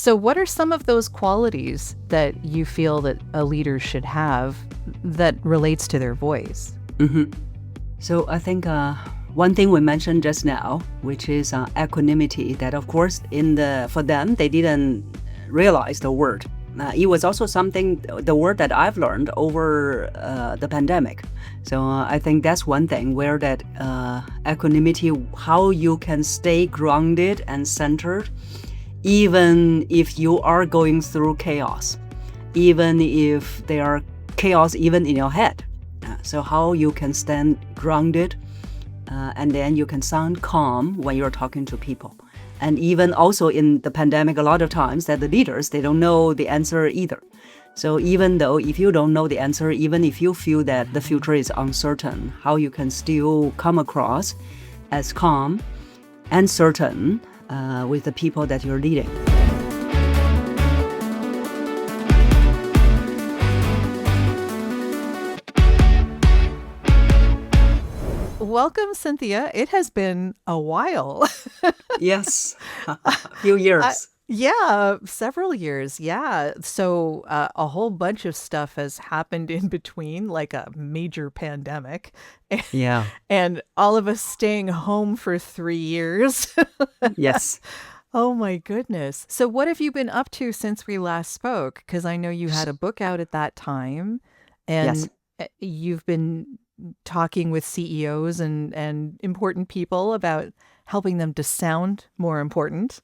So what are some of those qualities that you feel that a leader should have that relates to their voice? Mhm. So I think one thing we mentioned just now, which is equanimity, that of course for them, they didn't realize the word. It was also the word that I've learned over the pandemic. So I think that's one thing where that equanimity, how you can stay grounded and centered, even if you are going through chaos, even if there are chaos even in your head. So how you can stand grounded and then you can sound calm when you're talking to people. And even also in the pandemic, a lot of times that the leaders, they don't know the answer either. So even though if you don't know the answer, even if you feel that the future is uncertain, how you can still come across as calm and certain with the people that you're leading. Welcome, Cynthia. It has been a while. Yes, a few years. Yeah, several years. Yeah. So a whole bunch of stuff has happened in between, like a major pandemic. Yeah. And all of us staying home for 3 years. Yes. Oh my goodness. So what have you been up to since we last spoke? Because I know you had a book out at that time, Yes. and you've been talking with CEOs and important people about helping them to sound more important.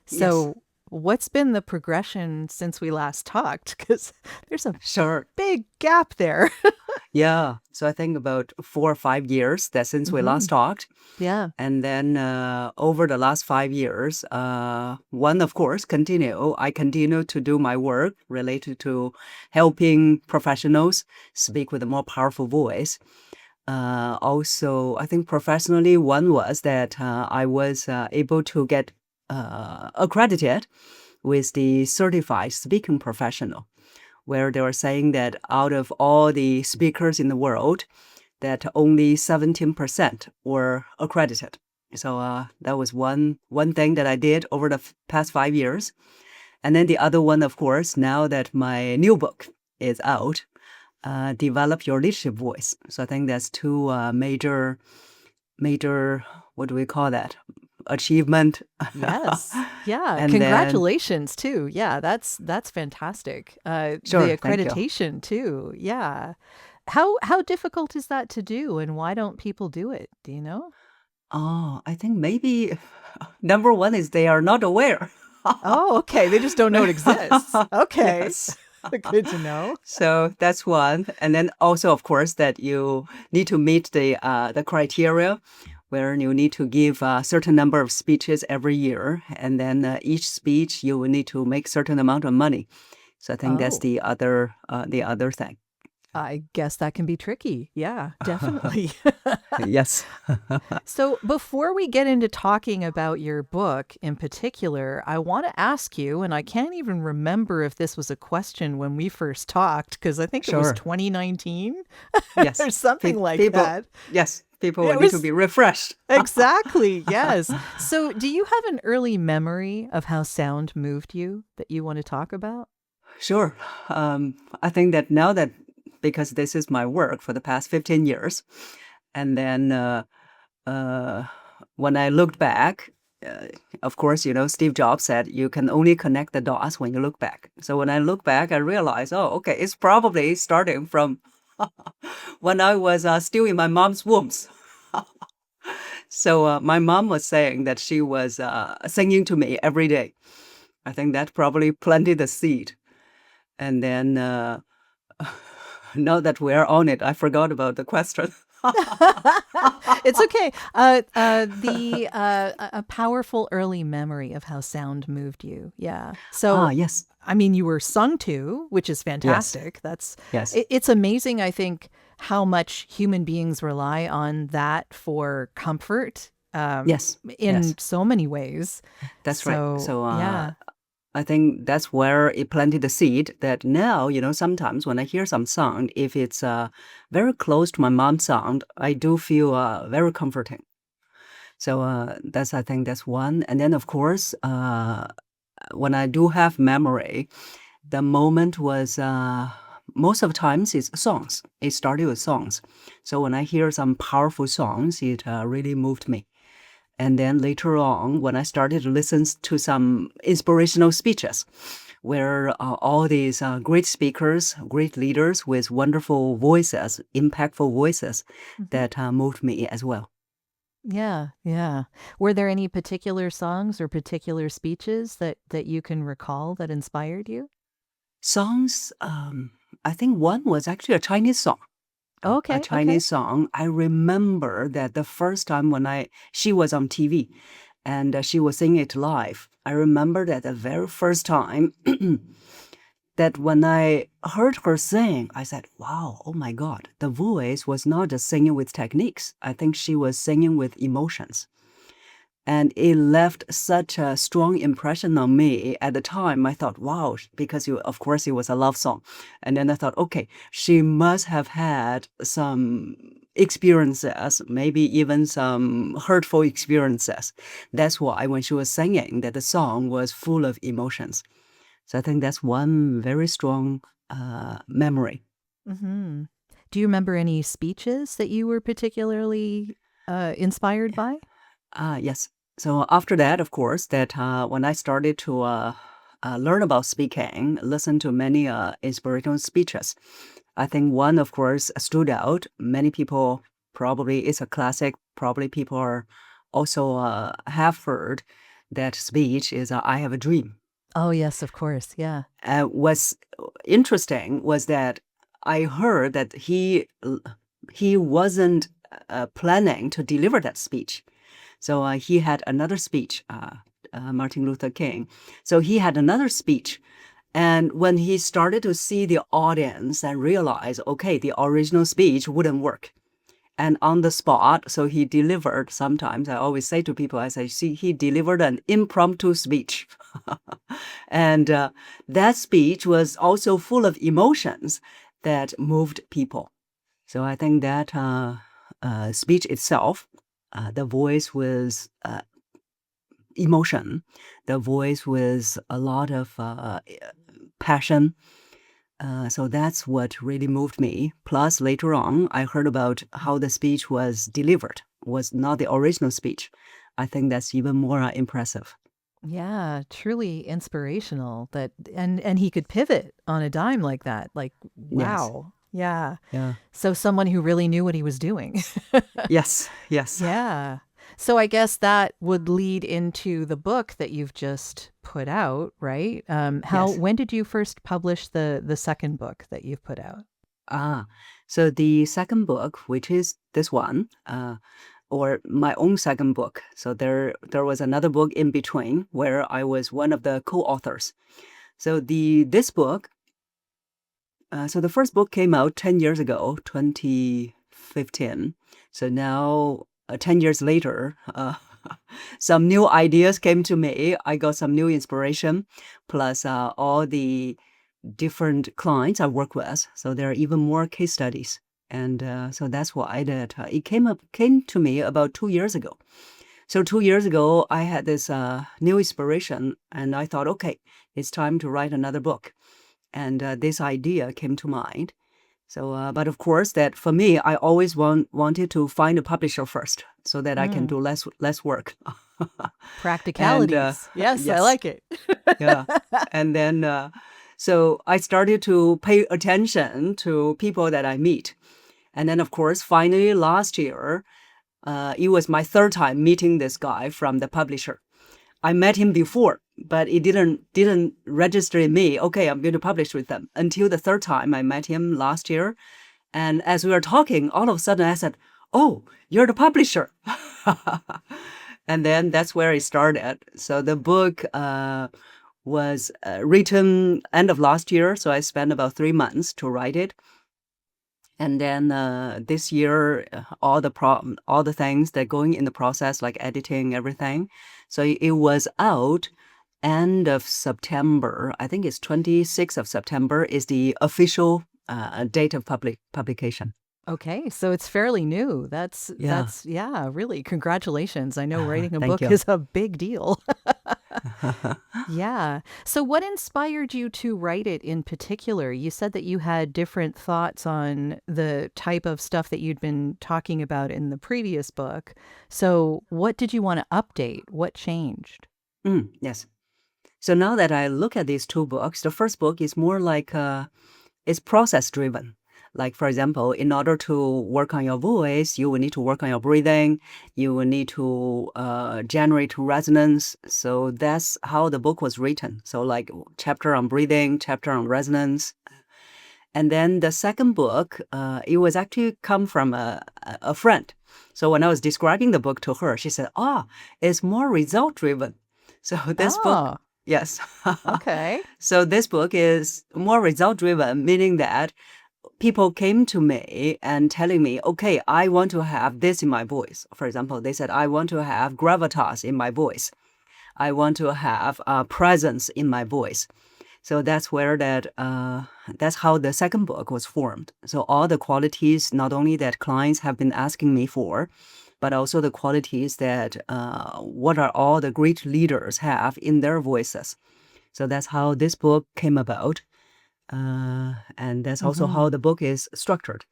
Yes. So what's been the progression since we last talked? Because there's a Sure. big gap there. Yeah. So I think about 4 or 5 years that since we last talked. Yeah. And then over the last 5 years, one, of course, I continue to do my work related to helping professionals speak with a more powerful voice. Also, I think professionally, one was that I was able to get accredited with the certified speaking professional, where they were saying that out of all the speakers in the world, that only 17% were accredited. So that was one thing that I did over the past 5 years. And then the other one, of course, now that my new book is out, Develop Your Leadership Voice. So I think that's two major, what do we call that? Achievement. Yes. Yeah. And Congratulations too. Yeah, that's fantastic. Sure, The thank you. accreditation too. Yeah. How difficult is that to do, and why don't people do it? Do you know? I think maybe number one is they are not aware. Oh, okay. They just don't know it exists. Okay. Yes. Good to know. So that's one. And then also, of course, that you need to meet the criteria where you need to give a certain number of speeches every year. And then each speech, you will need to make certain amount of money. So I think that's Oh, the other thing. I guess that can be tricky. Yeah, definitely. Yes. So before we get into talking about your book in particular, I want to ask you, and I can't even remember if this was a question when we first talked, because I think it was Sure. 2019 Yes. or something like People, that. yes, people It will need to was be refreshed. exactly, yes. So do you have an early memory of how sound moved you that you want to talk about? Sure. I think that now that, because this is my work for the past 15 years, and then uh, when I looked back, of course, Steve Jobs said you can only connect the dots when you look back. So when I look back, I realized, oh, okay, it's probably starting from when I was still in my mom's womb. So my mom was saying that she was singing to me every day. I think that probably planted the seed. And then now that we're on it, I forgot about the question. It's okay. A powerful early memory of how sound moved you. Yeah. So, Yes, I mean, you were sung to, which is yes, fantastic. yes, It's amazing, I think, how much human beings rely on that for comfort, yes, yes. in so many ways. That's right. So, So yeah. I think that's where it planted the seed that now, sometimes when I hear some sound, if it's very close to my mom's sound, I do feel very comforting. So I think that's one. And then, of course, when I do have memory, the moment was most of the times it's songs. It started with songs. So when I hear some powerful songs, it really moved me. And then later on, when I started to listen to some inspirational speeches, where all these great speakers, great leaders with wonderful voices, impactful voices, Mhm. that moved me as well. Yeah, yeah. Were there any particular songs or particular speeches that you can recall that inspired you? Songs, I think one was actually a Chinese song. A Okay, okay. Chinese song. I remember that the first time when she was on TV and she was singing it live. I remember that the very first time that when I heard her sing, I said, wow, oh my God, the voice was not just singing with techniques. I think she was singing with emotions. And it left such a strong impression on me at the time. I thought, wow, because of course it was a love song. And then I thought, okay, she must have had some experiences, maybe even some hurtful experiences. That's why when she was singing, that the song was full of emotions. So I think that's one very strong memory. Hmm. Do you remember any speeches that you were particularly inspired by? Yes. So after that, of course, that when I started to learn about speaking, listen to many inspirational speeches, I think one, of course, stood out. Many people probably it's a classic. Probably people are also have heard that speech is "I have a dream." Oh, yes, of course. Yeah. Was interesting was that I heard that he wasn't planning to deliver that speech. So he had another speech, Martin Luther King. So he had another speech. And when he started to see the audience and realize, okay, the original speech wouldn't work. And on the spot, so he delivered, sometimes I always say to people, I say, see, he delivered an impromptu speech. And that speech was also full of emotions that moved people. So I think that speech itself, the voice was emotion, the voice with a lot of passion. So that's what really moved me. Plus, later on, I heard about how the speech was delivered, was not the original speech. I think that's even more impressive. Yeah, truly inspirational that and he could pivot on a dime like that. Like, Yes. wow. Yeah. Yeah. So someone who really knew what he was doing. Yes. Yes. Yeah. So I guess that would lead into the book that you've just put out, right? How Yes. when did you first publish the second book that you've put out? Ah, so the second book, which is this one, or my own second book. So there was another book in between where I was one of the co-authors. So this book, so the first book came out 10 years ago, 2015. So now 10 years later, some new ideas came to me. I got some new inspiration, plus all the different clients I work with. So there are even more case studies. And so that's why that it came to me about 2 years ago. So 2 years ago, I had this new inspiration, and I thought, okay, it's time to write another book. And this idea came to mind. So, but of course, that for me, I always wanted to find a publisher first, so that I can Mm, do less work. And practicalities. Yes, I yes, like it. yeah. And then, so I started to pay attention to people that I meet. And then, of course, finally last year, it was my third time meeting this guy from the publisher. I met him before, but it didn't register in me. Okay, I'm going to publish with them until the third time I met him last year. And as we were talking, all of a sudden I said, "Oh, you're the publisher." And then that's where it started. So the book was written end of last year. So I spent about 3 months to write it. And then this year, all the things that going in the process, like editing, everything. So it was out end of September. I think it's 26th of September is the official date of publication. Okay, so it's fairly new. Yeah. Yeah, really. Congratulations. I know writing a Thank book you. is a big deal. Yeah. So, what inspired you to write it in particular? You said that you had different thoughts on the type of stuff that you'd been talking about in the previous book. So, what did you want to update? What changed? Yes. So now that I look at these two books, the first book is more like it's process driven. Like, for example, in order to work on your voice, you will need to work on your breathing. You will need to generate resonance. So that's how the book was written. So like chapter on breathing, chapter on resonance. And then the second book, it was actually come from a friend. So when I was describing the book to her, she said, it's more result driven. So this book, Oh, yes. okay. So this book is more result driven, meaning that people came to me and telling me, okay, I want to have this in my voice. For example, they said, I want to have gravitas in my voice. I want to have presence in my voice. So that's where that's how the second book was formed. So all the qualities, not only that clients have been asking me for, but also the qualities that what are all the great leaders have in their voices. So that's how this book came about. And that's also Hmm. how the book is structured.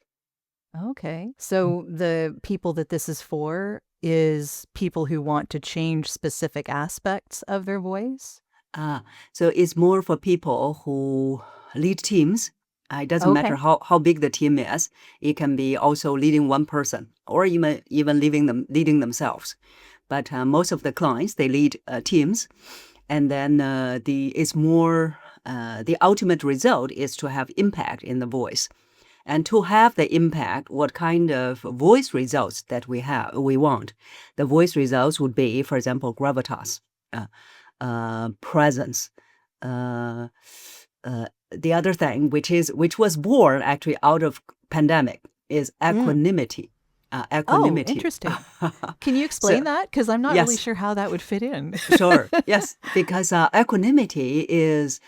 Okay. So, the people that this is for is people who want to change specific aspects of their voice? Ah, so it's more for people who lead teams. It doesn't matter Okay. how big the team is. It can be also leading one person or even leading themselves. But most of the clients, they lead teams, and then the ultimate result is to have impact in the voice. And to have the impact, what kind of voice results that we want. The voice results would be, for example, gravitas, presence. Uh, the other thing, which was born actually out of pandemic, is Mm. equanimity. Oh, Equanimity. interesting. Can you So explain that? Because I'm not really yes, sure how that would fit in. sure, yes, because equanimity is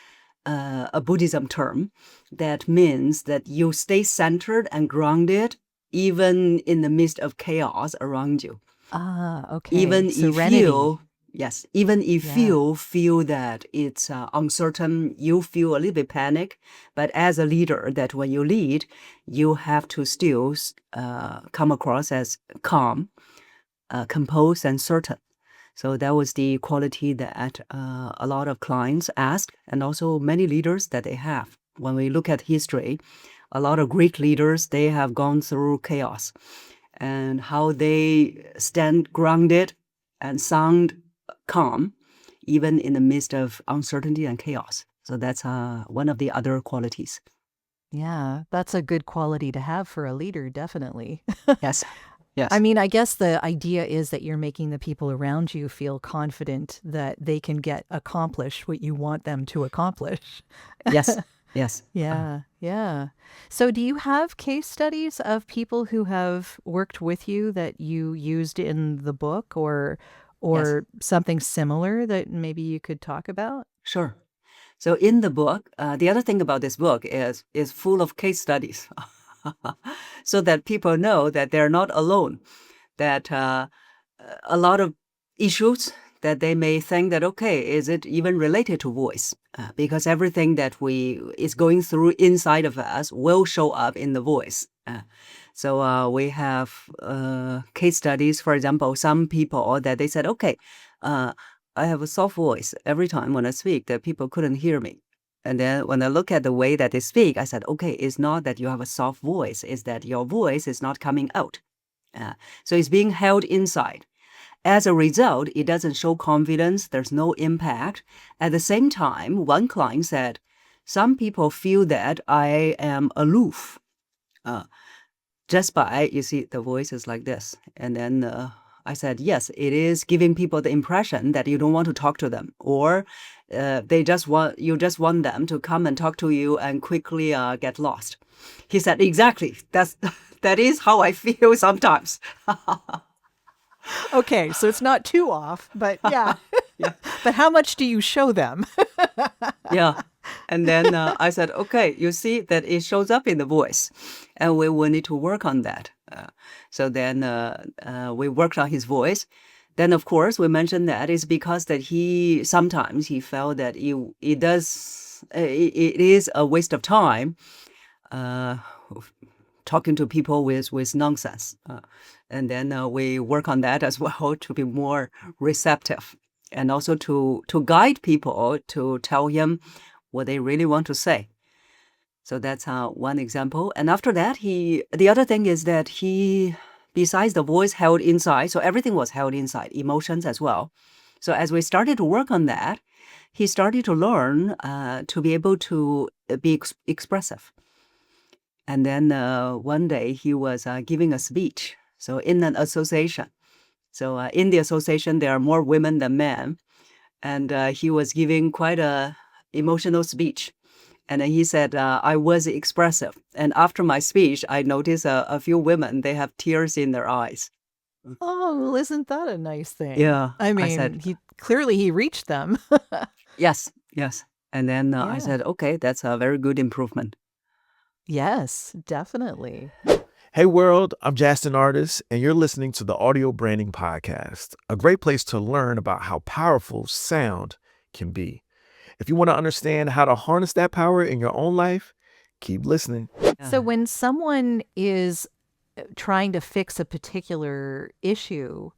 a Buddhism term that means that you stay centered and grounded even in the midst of chaos around you. Ah, okay. Even if Serenity. you, yes, even if Yeah. you feel that it's uncertain, you feel a little bit panic, but as a leader, that when you lead, you have to still come across as calm, composed, and certain. So that was the quality that a lot of clients ask, and also many leaders that they have. When we look at history, a lot of great leaders, they have gone through chaos, and how they stand grounded and sound calm, even in the midst of uncertainty and chaos. So that's one of the other qualities. Yeah. That's a good quality to have for a leader, definitely. Yes, I yes, mean, I guess the idea is that you're making the people around you feel confident that they can accomplish what you want them to accomplish. yes, yes. Yeah, yeah. So, do you have case studies of people who have worked with you that you used in the book, Yes, or something similar that maybe you could talk about? sure. So in the book, the other thing about this book is full of case studies, so that people know that they're not alone. That a lot of issues that they may think that, okay, is it even related to voice? Because everything that we is going through inside of us will show up in the voice. So we have case studies. For example, some people that they said, okay, I have a soft voice. Every time when I speak, that people couldn't hear me. And then when I look at the way that they speak, I said, okay, it's not that you have a soft voice, it's that your voice is not coming out. So it's being held inside. As a result, it doesn't show confidence, there's no impact. At the same time, one client said, some people feel that I am aloof. Just by, you see, the voice is like this. And then I said, yes, it is giving people the impression that you don't want to talk to them, or you just want them to come and talk to you and quickly get lost. He said, exactly. That is how I feel sometimes. Okay, so it's not too off, but yeah. Yeah. But how much do you show them? Yeah. And then I said, okay, you see that it shows up in the voice, and we will need to work on that. So then we worked on his voice. then of course we mentioned that is because that he sometimes he felt that it is a waste of time talking to people with nonsense. And then we work on that as well to be more receptive and also to guide people to tell him what they really want to say. So that's one example. And after that, the other thing is that besides the voice held inside, so everything was held inside, emotions as well. So as we started to work on that, he started to learn to be able to be expressive. And then one day he was giving a speech. So in an association. So in the association, there are more women than men. And he was giving quite a emotional speech. And then he said, I was expressive. And after my speech, I noticed a few women, they have tears in their eyes. Oh, well, isn't that a nice thing? Yeah. I I mean, said, he reached them. yes, yes. And then I Yeah. said, okay, that's a very good improvement. Yes, definitely. Hey world, I'm Justin Artis, and you're listening to the Audio Branding Podcast, a great place to learn about how powerful sound can be. If you want to understand how to harness that power in your own life, keep listening. So when someone is trying to fix a particular issue,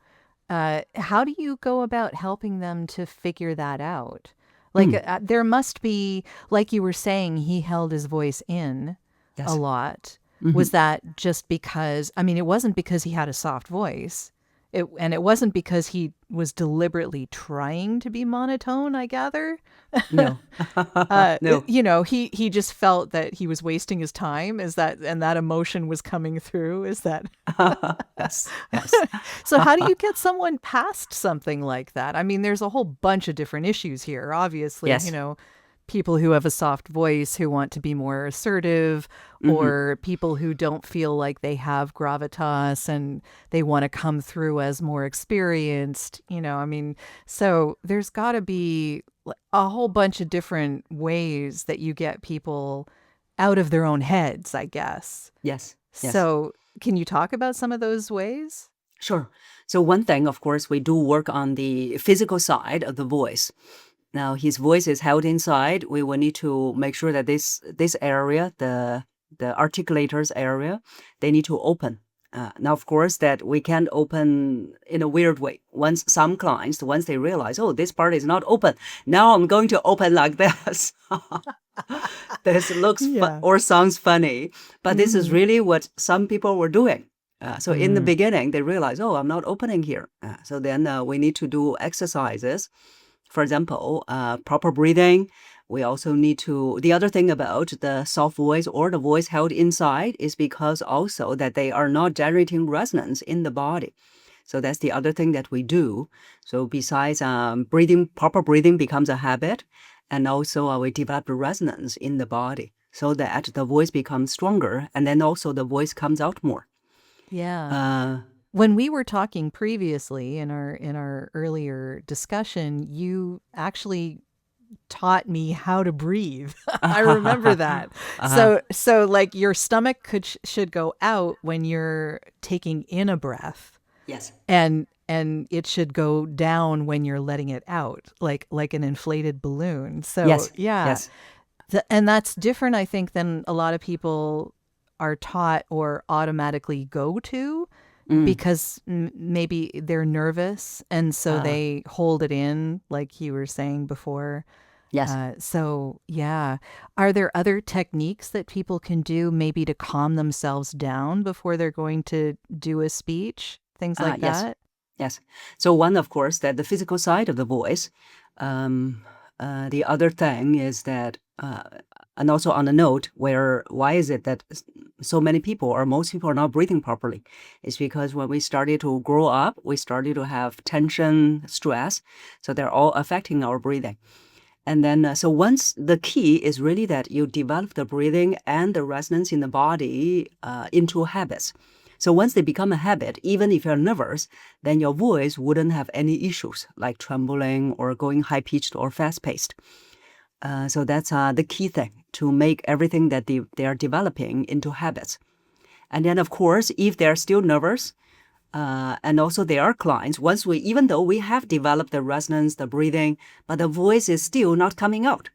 how do you go about helping them to figure that out? Like there must be, like you were saying, he held his voice in a Yes. lot. Was that just because, I mean, it wasn't because he had a soft voice. And it wasn't because he was deliberately trying to be monotone, I gather. No. No. He just felt that he was wasting his time. And that emotion was coming through. Is that? Yes. Yes. So how do you get someone past something like that? I mean, there's a whole bunch of different issues here. Obviously, Yes. People who have a soft voice who want to be more assertive, or people who don't feel like they have gravitas and they want to come through as more experienced, I mean, so there's got to be a whole bunch of different ways that you get people out of their own heads, I guess. Yes. Yes. So can you talk about some of those ways? Sure. So one thing, of course, we do work on the physical side of the voice. Now, his voice is held inside. We will need to make sure that this area, the articulators area, they need to open. Now, of course, that we can't open in a weird way. Some clients, once they realize, oh, this part is not open, now I'm going to open like this. This looks or sounds funny, but this is really what some people were doing. So in the beginning, they realize, oh, I'm not opening here. So then we need to do exercises. For example, proper breathing. We also need to, the other thing about the soft voice or the voice held inside is because also that they are not generating resonance in the body. So that's the other thing that we do. So besides proper breathing becomes a habit, and also we develop resonance in the body so that the voice becomes stronger, and then also the voice comes out more. Yeah. When we were talking previously in our earlier discussion, you actually taught me how to breathe. I remember that. So like your stomach should go out when you're taking in a breath. Yes. And it should go down when you're letting it out, like an inflated balloon. So yes. yeah. Yes. And that's different, I think, than a lot of people are taught or automatically go to. Because maybe they're nervous and so they hold it in, like you were saying before. Yes. So, yeah. Are there other techniques that people can do maybe to calm themselves down before they're going to do a speech? Things like that? Yes. So one, of course, that the physical side of the voice. The other thing is that, and also on a note why is it that so many people or most people are not breathing properly? It's because when we started to grow up, we started to have tension, stress. So they're all affecting our breathing. And then, so once the key is really that you develop the breathing and the resonance in the body into habits. So once they become a habit, even if you're nervous, then your voice wouldn't have any issues like trembling or going high-pitched or fast-paced. So that's the key thing, to make everything that they are developing into habits. And then, of course, if they're still nervous, and also there are clients, even though we have developed the resonance, the breathing, but the voice is still not coming out.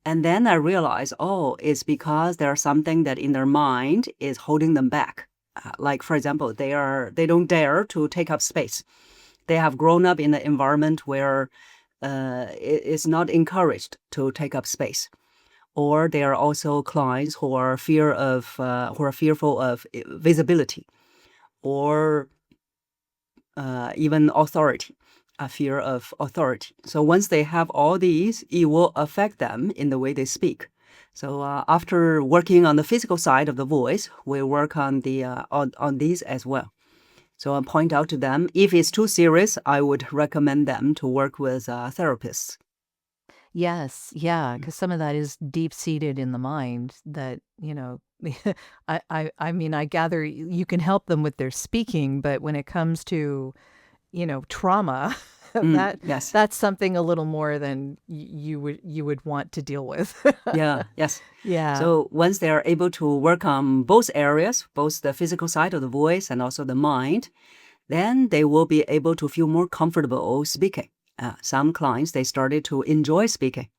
And then I realized, it's because there's something that in their mind is holding them back. Like, for example, they don't dare to take up space. They have grown up in an environment where it is not encouraged to take up space. Or there are also clients who are fearful of visibility, or even authority, a fear of authority. So once they have all these, it will affect them in the way they speak. So after working on the physical side of the voice, we work on the on these as well. So I point out to them, if it's too serious, I would recommend them to work with therapists. Yes, yeah, because some of that is deep-seated in the mind that, I mean, I gather you can help them with their speaking, but when it comes to, trauma, Yes. that's something a little more than you would want to deal with. Yeah, yes. Yeah. So once they are able to work on both areas, both the physical side of the voice and also the mind, then they will be able to feel more comfortable speaking. Some clients, they started to enjoy speaking.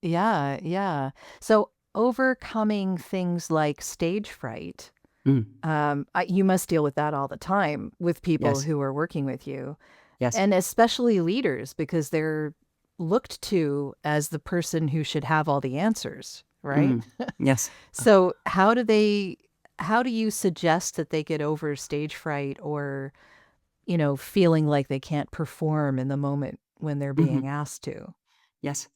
Yeah, yeah. So overcoming things like stage fright, you must deal with that all the time with people Yes, who are working with you, yes. and especially leaders because they're looked to as the person who should have all the answers, right? Yes. So how do you suggest that they get over stage fright or, feeling like they can't perform in the moment when they're being asked to? Yes.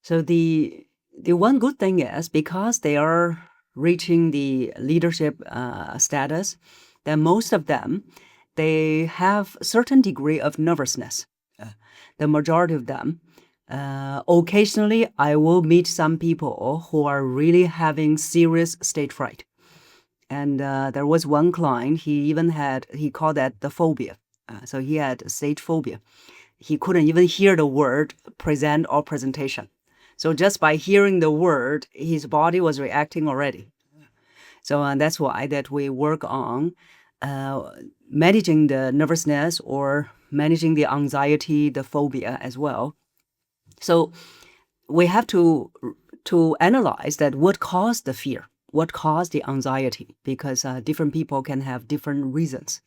So the one good thing is because they are reaching the leadership status, then most of them, they have certain degree of nervousness. The majority of them. Occasionally, I will meet some people who are really having serious stage fright. And there was one client, he called that the phobia. So he had stage phobia. He couldn't even hear the word present or presentation. So just by hearing the word, his body was reacting already. So that's why that we work on managing the nervousness or managing the anxiety, the phobia as well. So we have to analyze that what caused the fear, what caused the anxiety, because different people can have different reasons.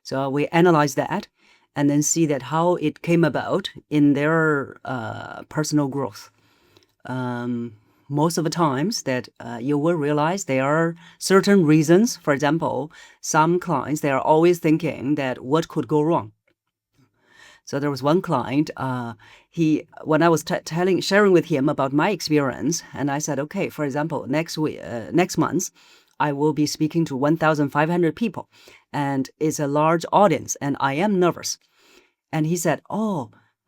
So we analyze that and then see that how it came about in their personal growth. Most of the times that you will realize there are certain reasons. For example, some clients, they are always thinking that what could go wrong. So there was one client, when I was sharing with him about my experience, and I said, okay, for example, next month, I will be speaking to 1,500 people, and it's a large audience, and I am nervous. And he said,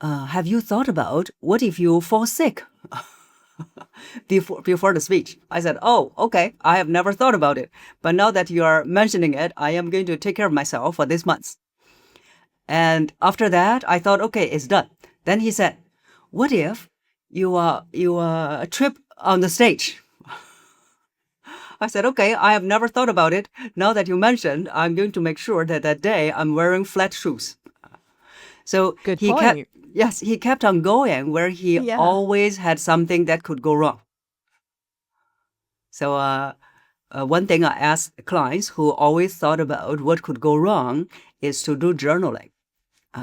have you thought about what if you fall sick before the speech? I said, okay, I have never thought about it. But now that you are mentioning it, I am going to take care of myself for this month. And after that, I thought, okay, it's done. Then he said, what if you trip on the stage? I said, okay, I have never thought about it. Now that you mentioned, I'm going to make sure that that day I'm wearing flat shoes. So Good he point. he kept on going where he Yeah. always had something that could go wrong. So one thing I ask clients who always thought about what could go wrong is to do journaling.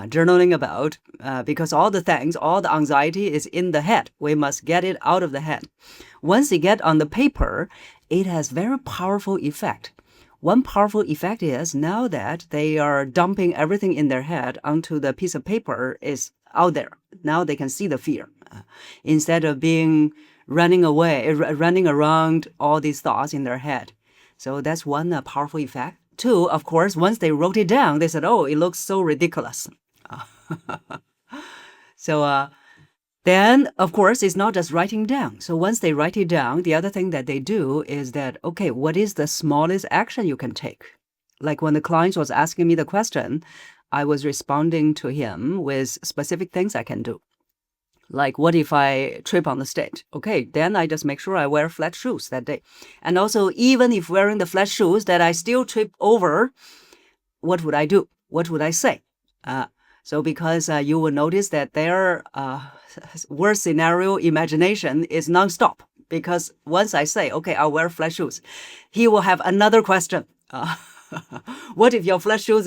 Journaling about, because all the anxiety is in the head. We must get it out of the head. Once you get on the paper, it has very powerful effect. One powerful effect is now that they are dumping everything in their head onto the piece of paper is out there. Now they can see the fear. Instead of running around all these thoughts in their head. So that's one powerful effect. Two, of course, once they wrote it down, they said, it looks so ridiculous. So then, of course, it's not just writing down. So once they write it down, the other thing that they do is that, okay, what is the smallest action you can take? Like when the client was asking me the question, I was responding to him with specific things I can do. Like, what if I trip on the stage? Okay, then I just make sure I wear flat shoes that day. And also, even if wearing the flat shoes that I still trip over, what would I do? What would I say? So because you will notice that their worst scenario imagination is nonstop. Because once I say, okay, I'll wear flat shoes, he will have another question. What if your flat shoes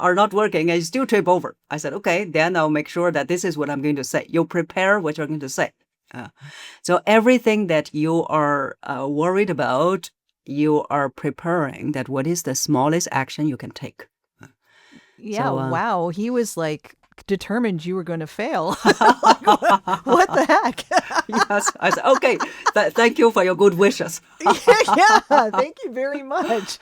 are not working and you still trip over? I said, okay, then I'll make sure that this is what I'm going to say. You prepare what you're going to say. So everything that you are worried about, you are preparing that what is the smallest action you can take. Yeah, So, wow. He was like determined you were going to fail. Like, what the heck? yes, I said, okay, thank you for your good wishes. Yeah, thank you very much.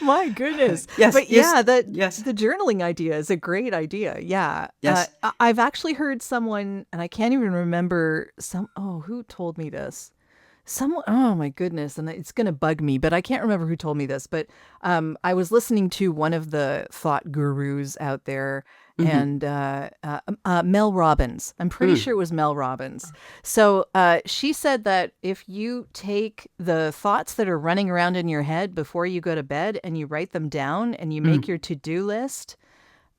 My goodness. Yes, But yes, yeah, yes. the journaling idea is a great idea. Yeah. Yes. I've actually heard someone, and I can't even remember who told me this? Someone, oh my goodness, and it's going to bug me, but I can't remember who told me this. But I was listening to one of the thought gurus out there, and Mel Robbins. I'm pretty sure it was Mel Robbins. So she said that if you take the thoughts that are running around in your head before you go to bed and you write them down and you make your to-do list,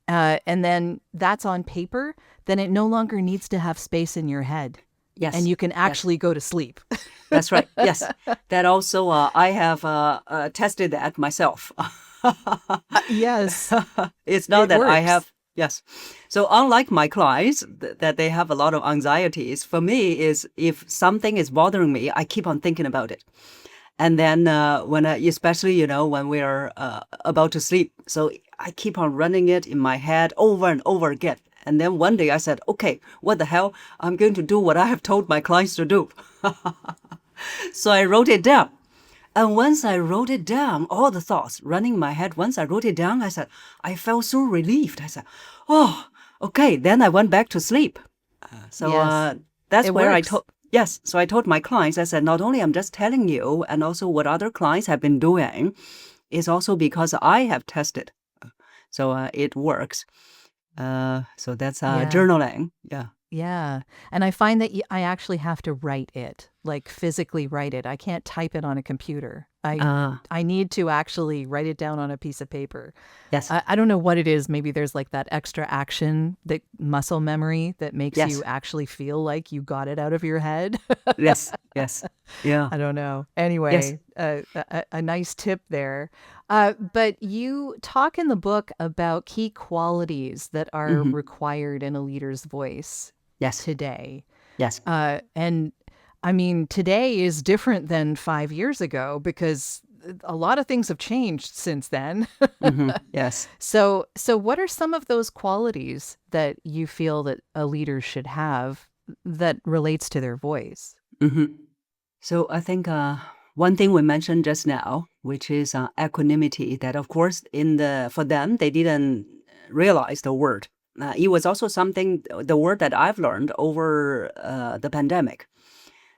and then that's on paper, then it no longer needs to have space in your head. Yes. And you can actually go to sleep. That's right. Yes. That also, I have tested that myself. Yes. It's not It that I works. have, yes. So unlike my clients, that they have a lot of anxieties, for me is if something is bothering me, I keep on thinking about it. And then especially, when we are about to sleep, so I keep on running it in my head over and over again. And then one day I said, okay, what the hell? I'm going to do what I have told my clients to do. So I wrote it down. And once I wrote it down, all the thoughts running in my head, once I wrote it down, I said, I felt so relieved. I said, oh, okay. Then I went back to sleep. Yes. That's It where works. yes. So I told my clients, I said, not only I'm just telling you, and also what other clients have been doing, is also because I have tested. So it works. So that's Yeah. journaling. Yeah. Yeah. And I find that I actually have to write it, like physically write it. I can't type it on a computer. I need to actually write it down on a piece of paper. Yes. I don't know what it is. Maybe there's like that extra action, that muscle memory that makes Yes. you actually feel like you got it out of your head. Yes. Yes. Yeah. I don't know. Anyway, a nice tip there. But you talk in the book about key qualities that are required in a leader's voice Yes. today. Yes. And I mean, today is different than 5 years ago because a lot of things have changed since then. Yes. So what are some of those qualities that you feel that a leader should have that relates to their voice? So I think one thing we mentioned just now, which is equanimity, that of course for them, they didn't realize the word. It was also the word that I've learned over the pandemic,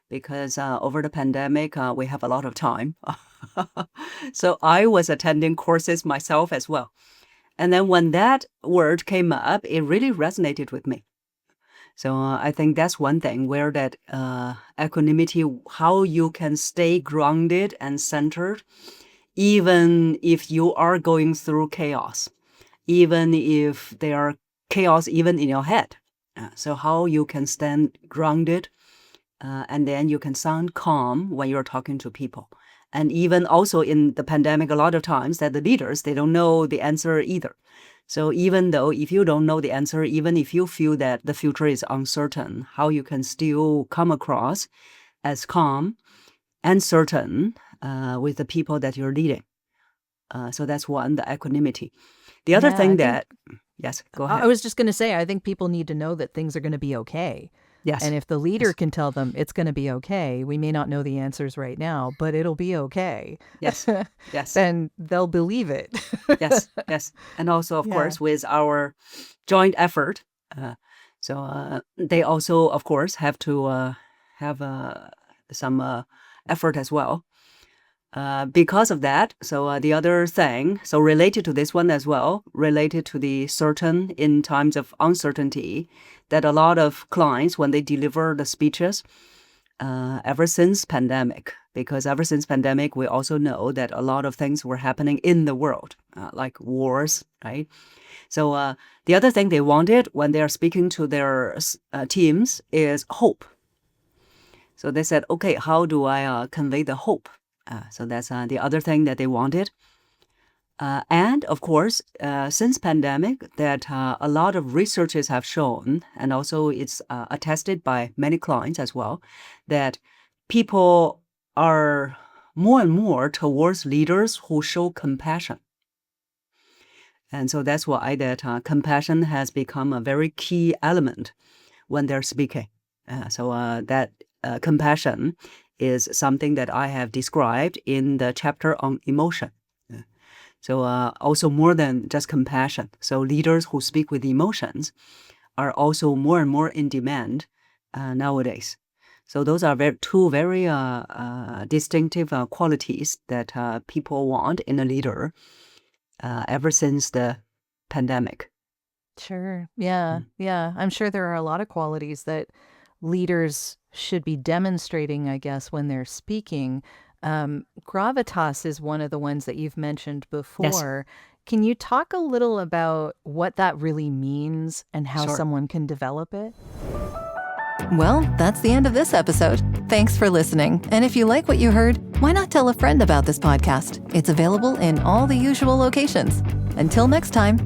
because over the pandemic, we have a lot of time. So I was attending courses myself as well. And then when that word came up, it really resonated with me. So I think that's one thing where that equanimity, how you can stay grounded and centered, even if you are going through chaos, even if there are chaos even in your head. So how you can stand grounded, and then you can sound calm when you're talking to people. And even also in the pandemic, a lot of times that the leaders, they don't know the answer either. So even though if you don't know the answer, even if you feel that the future is uncertain, how you can still come across as calm and certain with the people that you're leading. So that's one, the equanimity. The other Yeah, thing I that, yes, go ahead. I was just going to say, I think people need to know that things are going to be okay. Yes. And if the leader can tell them it's going to be okay, we may not know the answers right now, but it'll be okay. Yes. Yes. Then they'll believe it. Yes. Yes. And also, of Yeah. course, with our joint effort. They also, of course, have to have some effort as well. Because of that, so the other thing, so related to this one as well, related to the certain in times of uncertainty, that a lot of clients, when they deliver the speeches, ever since pandemic, because ever since pandemic, we also know that a lot of things were happening in the world, like wars, right? So the other thing they wanted when they are speaking to their teams is hope. So they said, okay, how do I convey the hope? So that's the other thing that they wanted. And of course, since pandemic, that a lot of researchers have shown, and also it's attested by many clients as well, that people are more and more towards leaders who show compassion. And so that's why that compassion has become a very key element when they're speaking. So that compassion is something that I have described in the chapter on emotion. So also more than just compassion. So leaders who speak with emotions are also more and more in demand nowadays. So those are two very distinctive qualities that people want in a leader ever since the pandemic. Sure. Yeah. Yeah. I'm sure there are a lot of qualities that leaders should be demonstrating, I guess, when they're speaking. Gravitas is one of the ones that you've mentioned before. Can you talk a little about what that really means and how Sure. someone can develop it? Well, that's the end of this episode. Thanks for listening. And if you like what you heard, why not tell a friend about this podcast? It's available in all the usual locations. Until next time.